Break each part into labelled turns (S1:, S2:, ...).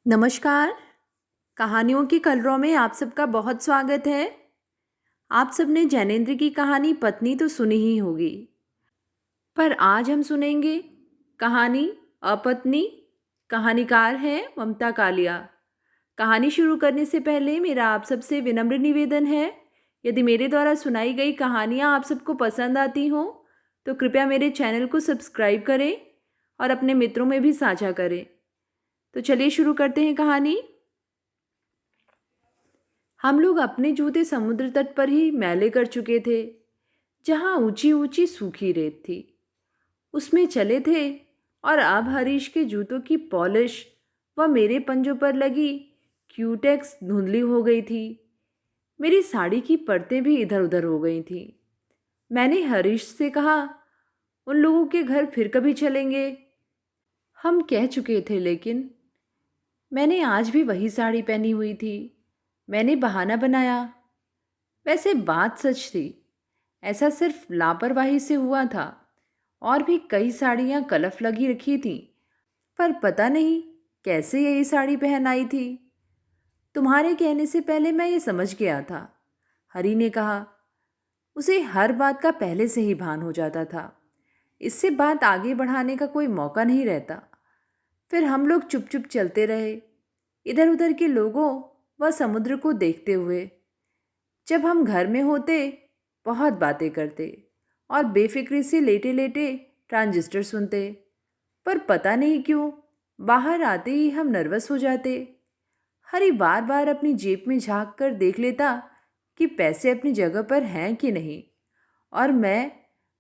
S1: नमस्कार। कहानियों की कलरव में आप सबका बहुत स्वागत है। आप सबने जैनेंद्र की कहानी पत्नी तो सुनी ही होगी, पर आज हम सुनेंगे कहानी अपत्नी। कहानीकार है ममता कालिया। कहानी शुरू करने से पहले मेरा आप सबसे विनम्र निवेदन है, यदि मेरे द्वारा सुनाई गई कहानियाँ आप सबको पसंद आती हों तो कृपया मेरे चैनल को सब्सक्राइब करें और अपने मित्रों में भी साझा करें। तो चलिए शुरू करते हैं कहानी। हम लोग अपने जूते समुद्र तट पर ही मैले कर चुके थे, जहां ऊंची ऊंची सूखी रेत थी। उसमें चले थे और अब हरीश के जूतों की पॉलिश व मेरे पंजों पर लगी क्यूटेक्स धुंधली हो गई थी। मेरी साड़ी की परतें भी इधर उधर हो गई थी। मैंने हरीश से कहा, उन लोगों के घर फिर कभी चलेंगे। हम कह चुके थे, लेकिन मैंने आज भी वही साड़ी पहनी हुई थी। मैंने बहाना बनाया। वैसे बात सच थी, ऐसा सिर्फ लापरवाही से हुआ था। और भी कई साड़ियाँ कलफ लगी रखी थीं, पर पता नहीं कैसे यही साड़ी पहन आई थी। तुम्हारे कहने से पहले मैं ये समझ गया था, हरी ने कहा। उसे हर बात का पहले से ही भान हो जाता था। इससे बात आगे बढ़ाने का कोई मौका नहीं रहता। फिर हम लोग चुप चुप चलते रहे, इधर उधर के लोगों व समुद्र को देखते हुए। जब हम घर में होते बहुत बातें करते और बेफिक्री से लेटे लेटे ट्रांजिस्टर सुनते, पर पता नहीं क्यों बाहर आते ही हम नर्वस हो जाते। हरी बार बार अपनी जेब में झांक कर देख लेता कि पैसे अपनी जगह पर हैं कि नहीं, और मैं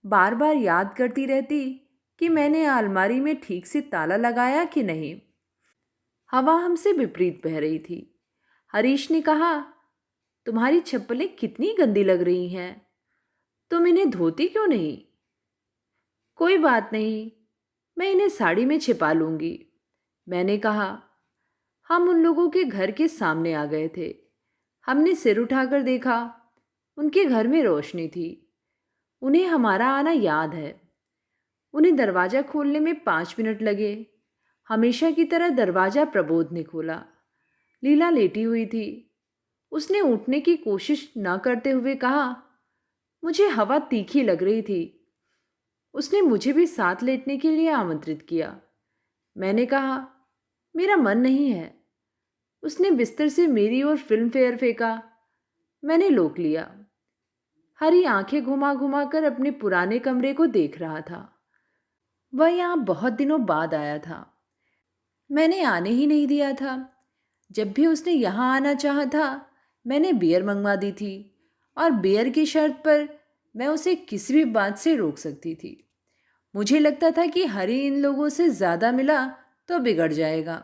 S1: बार बार याद करती रहती कि मैंने अलमारी में ठीक से ताला लगाया कि नहीं। हवा हमसे विपरीत बह रही थी। हरीश ने कहा, तुम्हारी चप्पलें कितनी गंदी लग रही हैं, तुम इन्हें धोती क्यों नहीं? कोई बात नहीं, मैं इन्हें साड़ी में छिपा लूंगी, मैंने कहा। हम उन लोगों के घर के सामने आ गए थे। हमने सिर उठाकर देखा। उनके घर में रोशनी थी। उन्हें हमारा आना याद है। उन्हें दरवाज़ा खोलने में 5 मिनट लगे। हमेशा की तरह दरवाज़ा प्रबोध ने खोला। लीला लेटी हुई थी। उसने उठने की कोशिश न करते हुए कहा, मुझे हवा तीखी लग रही थी। उसने मुझे भी साथ लेटने के लिए आमंत्रित किया। मैंने कहा, मेरा मन नहीं है। उसने बिस्तर से मेरी ओर फिल्म फेयर फेंका। मैंने लोक लिया। हरी आंखें घुमा घुमा कर अपने पुराने कमरे को देख रहा था। वह यहाँ बहुत दिनों बाद आया था। मैंने आने ही नहीं दिया था। जब भी उसने यहाँ आना चाहा था, मैंने बियर मंगवा दी थी, और बियर की शर्त पर मैं उसे किसी भी बात से रोक सकती थी। मुझे लगता था कि हरी इन लोगों से ज़्यादा मिला तो बिगड़ जाएगा।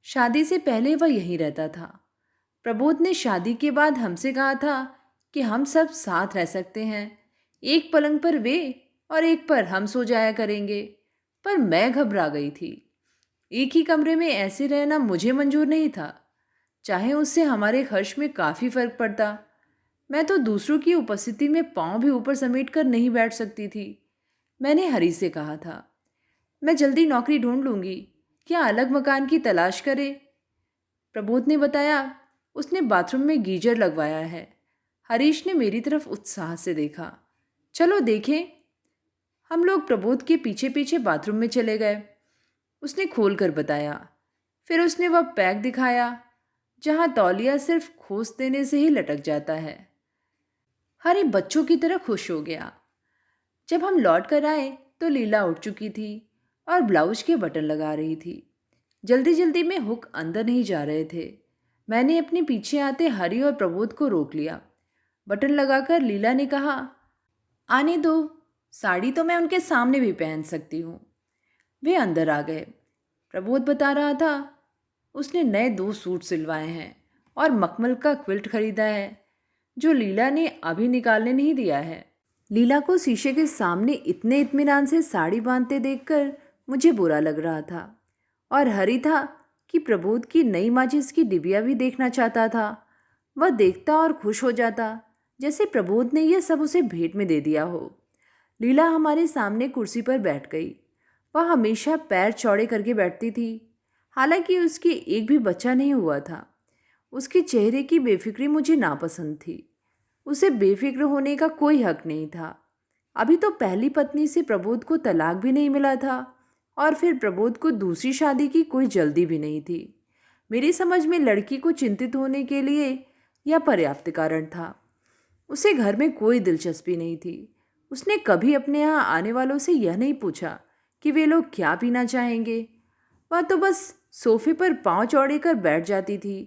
S1: शादी से पहले वह यहीं रहता था। प्रबोध ने शादी के बाद हमसे कहा था कि हम सब साथ रह सकते हैं, एक पलंग पर वे और एक पर हम सो जाया करेंगे। पर मैं घबरा गई थी। एक ही कमरे में ऐसे रहना मुझे मंजूर नहीं था, चाहे उससे हमारे खर्च में काफ़ी फर्क पड़ता। मैं तो दूसरों की उपस्थिति में पाँव भी ऊपर समेट कर नहीं बैठ सकती थी। मैंने हरी से कहा था, मैं जल्दी नौकरी ढूंढ लूंगी, क्या अलग मकान की तलाश करे? प्रबोध ने बताया, उसने बाथरूम में गीजर लगवाया है। हरीश ने मेरी तरफ उत्साह से देखा। चलो देखें। हम लोग प्रबोध के पीछे पीछे बाथरूम में चले गए। उसने खोल कर बताया। फिर उसने वह पैक दिखाया जहां तौलिया सिर्फ खोस देने से ही लटक जाता है। हरी बच्चों की तरह खुश हो गया। जब हम लौट कर आए तो लीला उठ चुकी थी और ब्लाउज के बटन लगा रही थी। जल्दी जल्दी में हुक अंदर नहीं जा रहे थे। मैंने अपने पीछे आते हरी और प्रबोध को रोक लिया। बटन लगाकर लीला ने कहा, आने दो, साड़ी तो मैं उनके सामने भी पहन सकती हूँ। वे अंदर आ गए। प्रबोध बता रहा था, उसने नए 2 सूट सिलवाए हैं और मखमल का क्विल्ट खरीदा है, जो लीला ने अभी निकालने नहीं दिया है। लीला को शीशे के सामने इतने इत्मीनान से साड़ी बांधते देखकर मुझे बुरा लग रहा था, और हरी था कि प्रबोध की नई माचिस की डिबिया भी देखना चाहता था। वह देखता और खुश हो जाता जैसे प्रबोध ने यह सब उसे भेंट में दे दिया हो। लीला हमारे सामने कुर्सी पर बैठ गई। वह हमेशा पैर चौड़े करके बैठती थी। हालांकि उसके एक भी बच्चा नहीं हुआ था। उसके चेहरे की बेफिक्री मुझे नापसंद थी। उसे बेफिक्र होने का कोई हक नहीं था। अभी तो पहली पत्नी से प्रबोध को तलाक भी नहीं मिला था और फिर प्रबोध को दूसरी शादी की कोई जल्दी भी नहीं थी। मेरी समझ में लड़की को चिंतित होने के लिए यह पर्याप्त कारण था। उसे घर में कोई दिलचस्पी नहीं थी। उसने कभी अपने यहाँ आने वालों से यह नहीं पूछा कि वे लोग क्या पीना चाहेंगे। वह तो बस सोफे पर पांव चौड़े कर बैठ जाती थी।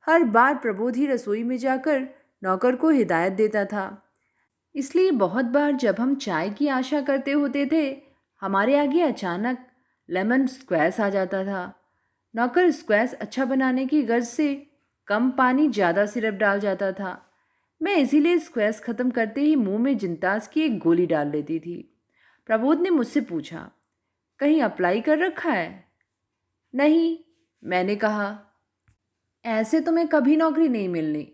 S1: हर बार प्रबोध ही रसोई में जाकर नौकर को हिदायत देता था। इसलिए बहुत बार जब हम चाय की आशा करते होते थे, हमारे आगे अचानक लेमन स्क्वैश आ जाता था। नौकर स्क्वैश अच्छा बनाने की गर्ज से कम पानी ज़्यादा सिरप डाल जाता था। मैं इसीलिए स्क्वैश ख़त्म करते ही मुंह में जिंतास की एक गोली डाल लेती थी। प्रबोध ने मुझसे पूछा, कहीं अप्लाई कर रखा है? नहीं, मैंने कहा। ऐसे तुम्हें कभी नौकरी नहीं मिलनी।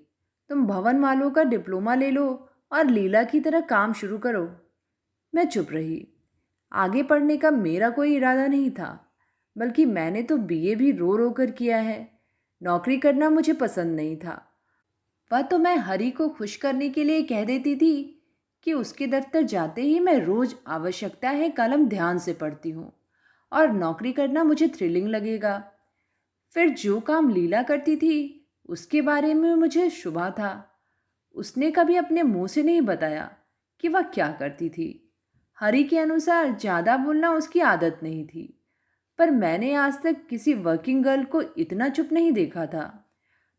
S1: तुम भवन मालों का डिप्लोमा ले लो और लीला की तरह काम शुरू करो। मैं चुप रही। आगे पढ़ने का मेरा कोई इरादा नहीं था, बल्कि मैंने तो बीए भी रो रो कर किया है। नौकरी करना मुझे पसंद नहीं था। वह तो मैं हरी को खुश करने के लिए कह देती थी कि उसके दफ्तर जाते ही मैं रोज आवश्यकता है कलम ध्यान से पढ़ती हूँ और नौकरी करना मुझे थ्रिलिंग लगेगा। फिर जो काम लीला करती थी उसके बारे में मुझे शुबा था। उसने कभी अपने मुंह से नहीं बताया कि वह क्या करती थी। हरी के अनुसार ज़्यादा बोलना उसकी आदत नहीं थी, पर मैंने आज तक किसी वर्किंग गर्ल को इतना चुप नहीं देखा था।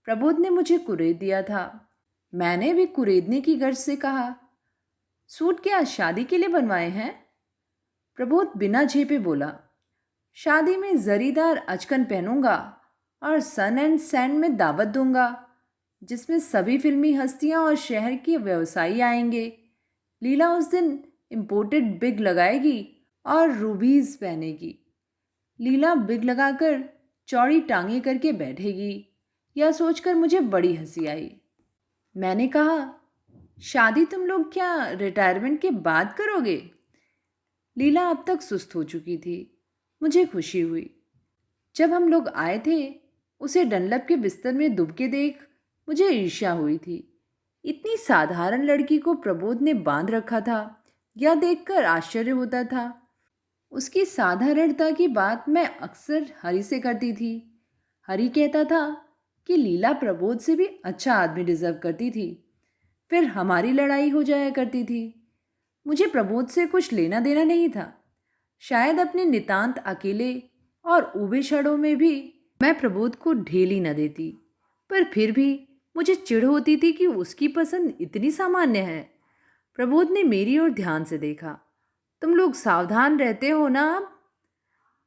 S1: प्रबोध ने मुझे कुरेद दिया था। मैंने भी कुरेदने की गर्ज से कहा, सूट क्या शादी के लिए बनवाए हैं? प्रबोध बिना झेपे बोला, शादी में जरीदार अचकन पहनूंगा और सन एंड सैंड में दावत दूंगा, जिसमें सभी फिल्मी हस्तियां और शहर के व्यवसायी आएंगे। लीला उस दिन इम्पोर्टेड बिग लगाएगी और रूबीज पहनेगी। लीला बिग लगाकर चौड़ी टांगे करके बैठेगी। यह सोचकर मुझे बड़ी हंसी आई। मैंने कहा, शादी तुम लोग क्या रिटायरमेंट के बाद करोगे? लीला अब तक सुस्त हो चुकी थी। मुझे खुशी हुई। जब हम लोग आए थे, उसे डनलप के बिस्तर में दुबके देख मुझे ईर्ष्या हुई थी। इतनी साधारण लड़की को प्रबोध ने बांध रखा था, यह देखकर आश्चर्य होता था। उसकी साधारणता की बात मैं अक्सर हरी से करती थी। हरी कहता था कि लीला प्रबोध से भी अच्छा आदमी डिजर्व करती थी। फिर हमारी लड़ाई हो जाया करती थी। मुझे प्रबोध से कुछ लेना देना नहीं था। शायद अपने नितांत अकेले और ऊबे क्षणों में भी मैं प्रबोध को ढेली न देती, पर फिर भी मुझे चिढ़ होती थी कि उसकी पसंद इतनी सामान्य है। प्रबोध ने मेरी ओर ध्यान से देखा। तुम लोग सावधान रहते हो ना अब?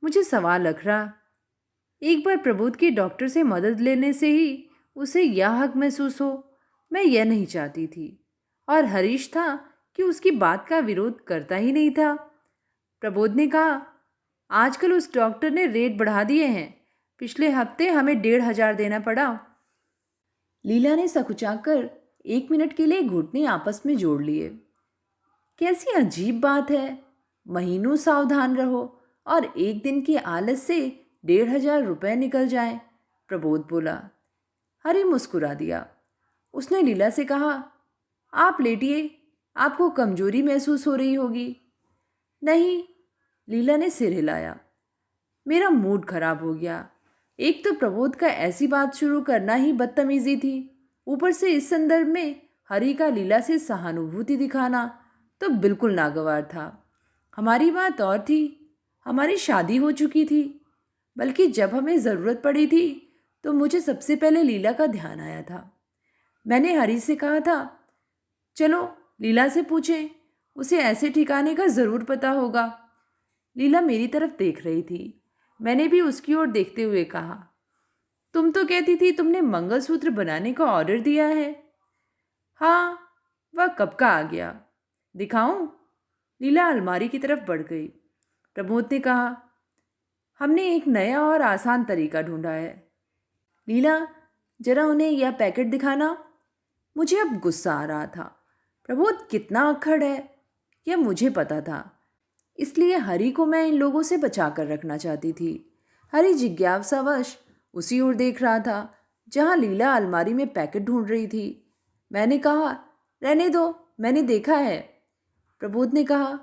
S1: मुझे सवाल अखरा। एक बार प्रबोध के डॉक्टर से मदद लेने से ही उसे यह हक महसूस हो, मैं यह नहीं चाहती थी। और हरीश था कि उसकी बात का विरोध करता ही नहीं था। प्रबोध ने कहा, आजकल उस डॉक्टर ने रेट बढ़ा दिए हैं। पिछले हफ्ते हमें 1,500 देना पड़ा। लीला ने सकुचाकर 1 मिनट के लिए घुटने आपस में जोड़ लिए। कैसी अजीब बात है, महीनों सावधान रहो और एक दिन के आलस से 1,500 रुपये निकल जाएं। प्रबोध बोला। हरी मुस्कुरा दिया। उसने लीला से कहा, आप लेटिए, आपको कमजोरी महसूस हो रही होगी। नहीं, लीला ने सिर हिलाया। मेरा मूड खराब हो गया। एक तो प्रबोध का ऐसी बात शुरू करना ही बदतमीजी थी, ऊपर से इस संदर्भ में हरी का लीला से सहानुभूति दिखाना तो बिल्कुल नागवार था। हमारी बात और थी, हमारी शादी हो चुकी थी। बल्कि जब हमें ज़रूरत पड़ी थी तो मुझे सबसे पहले लीला का ध्यान आया था। मैंने हरी से कहा था, चलो लीला से पूछें, उसे ऐसे ठिकाने का ज़रूर पता होगा। लीला मेरी तरफ देख रही थी। मैंने भी उसकी ओर देखते हुए कहा, तुम तो कहती थी तुमने मंगलसूत्र बनाने का ऑर्डर दिया है। हाँ, वह कब का आ गया, दिखाऊं? लीला अलमारी की तरफ बढ़ गई। प्रमोद ने कहा, हमने एक नया और आसान तरीका ढूंढा है। लीला, जरा उन्हें यह पैकेट दिखाना। मुझे अब गुस्सा आ रहा था। प्रबोध कितना अक्खड़ है यह मुझे पता था, इसलिए हरी को मैं इन लोगों से बचा कर रखना चाहती थी। हरी जिज्ञासावश उसी ओर देख रहा था जहां लीला अलमारी में पैकेट ढूंढ रही थी। मैंने कहा, रहने दो, मैंने देखा है। प्रबोध ने कहा,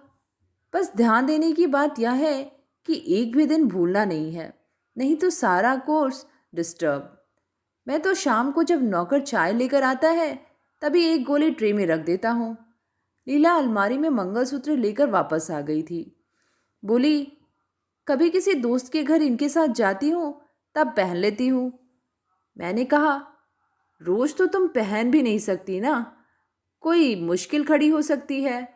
S1: बस ध्यान देने की बात यह है कि एक भी दिन भूलना नहीं है, नहीं तो सारा कोर्स डिस्टर्ब। मैं तो शाम को जब नौकर चाय लेकर आता है तभी एक गोली ट्रे में रख देता हूँ। लीला अलमारी में मंगलसूत्र लेकर वापस आ गई थी। बोली, कभी किसी दोस्त के घर इनके साथ जाती हूँ तब पहन लेती हूँ। मैंने कहा, रोज तो तुम पहन भी नहीं सकती ना, कोई मुश्किल खड़ी हो सकती है।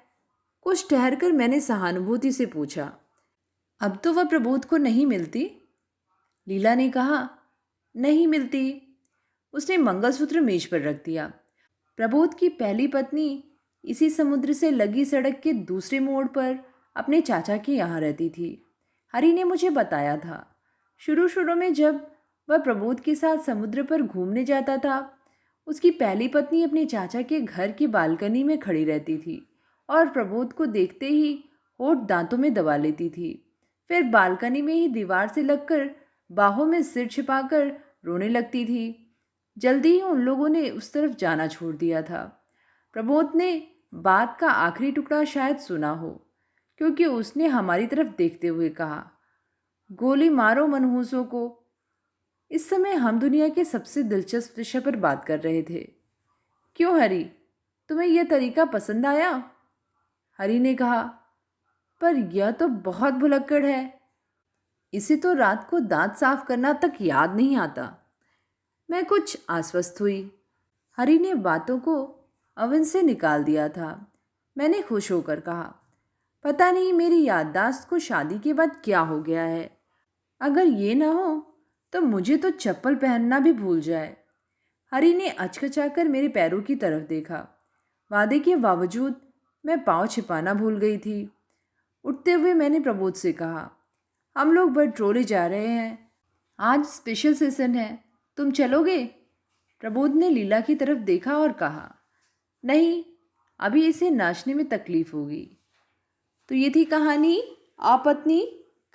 S1: कुछ ठहरकर मैंने सहानुभूति से पूछा, अब तो वह प्रबोध को नहीं मिलती? लीला ने कहा, नहीं मिलती। उसने मंगलसूत्र मेज पर रख दिया। प्रबोध की पहली पत्नी इसी समुद्र से लगी सड़क के दूसरे मोड़ पर अपने चाचा के यहाँ रहती थी। हरी ने मुझे बताया था। शुरू शुरू में जब वह प्रबोध के साथ समुद्र पर घूमने जाता था, उसकी पहली पत्नी अपने चाचा के घर की बालकनी में खड़ी रहती थी और प्रबोध को देखते ही होठ दांतों में दबा लेती थी। फिर बालकनी में ही दीवार से लगकर बाहों में सिर छिपाकर रोने लगती थी। जल्दी ही उन लोगों ने उस तरफ जाना छोड़ दिया था। प्रबोध ने बात का आखिरी टुकड़ा शायद सुना हो, क्योंकि उसने हमारी तरफ देखते हुए कहा, गोली मारो मनहूसों को। इस समय हम दुनिया के सबसे दिलचस्प विषय पर बात कर रहे थे। क्यों हरी, तुम्हें यह तरीका पसंद आया? हरी ने कहा, पर यह तो बहुत भुलक्कड़ है, इसे तो रात को दांत साफ करना तक याद नहीं आता। मैं कुछ आश्वस्त हुई। हरी ने बातों को अवन से निकाल दिया था। मैंने खुश होकर कहा, पता नहीं मेरी याददाश्त को शादी के बाद क्या हो गया है। अगर ये ना हो तो मुझे तो चप्पल पहनना भी भूल जाए। हरी ने अचकचाकर मेरे पैरों की तरफ देखा। वादे के बावजूद मैं पाँव छिपाना भूल गई थी। उठते हुए मैंने प्रबोध से कहा, हम लोग बटरोले जा रहे हैं, आज स्पेशल सेशन है, तुम चलोगे? प्रबोध ने लीला की तरफ देखा और कहा, नहीं, अभी इसे नाचने में तकलीफ होगी। तो ये थी कहानी आपत्नी।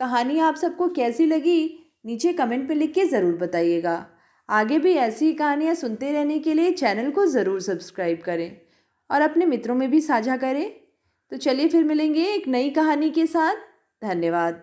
S1: कहानी आप सबको कैसी लगी नीचे कमेंट पे लिख के ज़रूर बताइएगा। आगे भी ऐसी ही कहानियाँ सुनते रहने के लिए चैनल को ज़रूर सब्सक्राइब करें और अपने मित्रों में भी साझा करें। तो चलिए फिर मिलेंगे एक नई कहानी के साथ। धन्यवाद।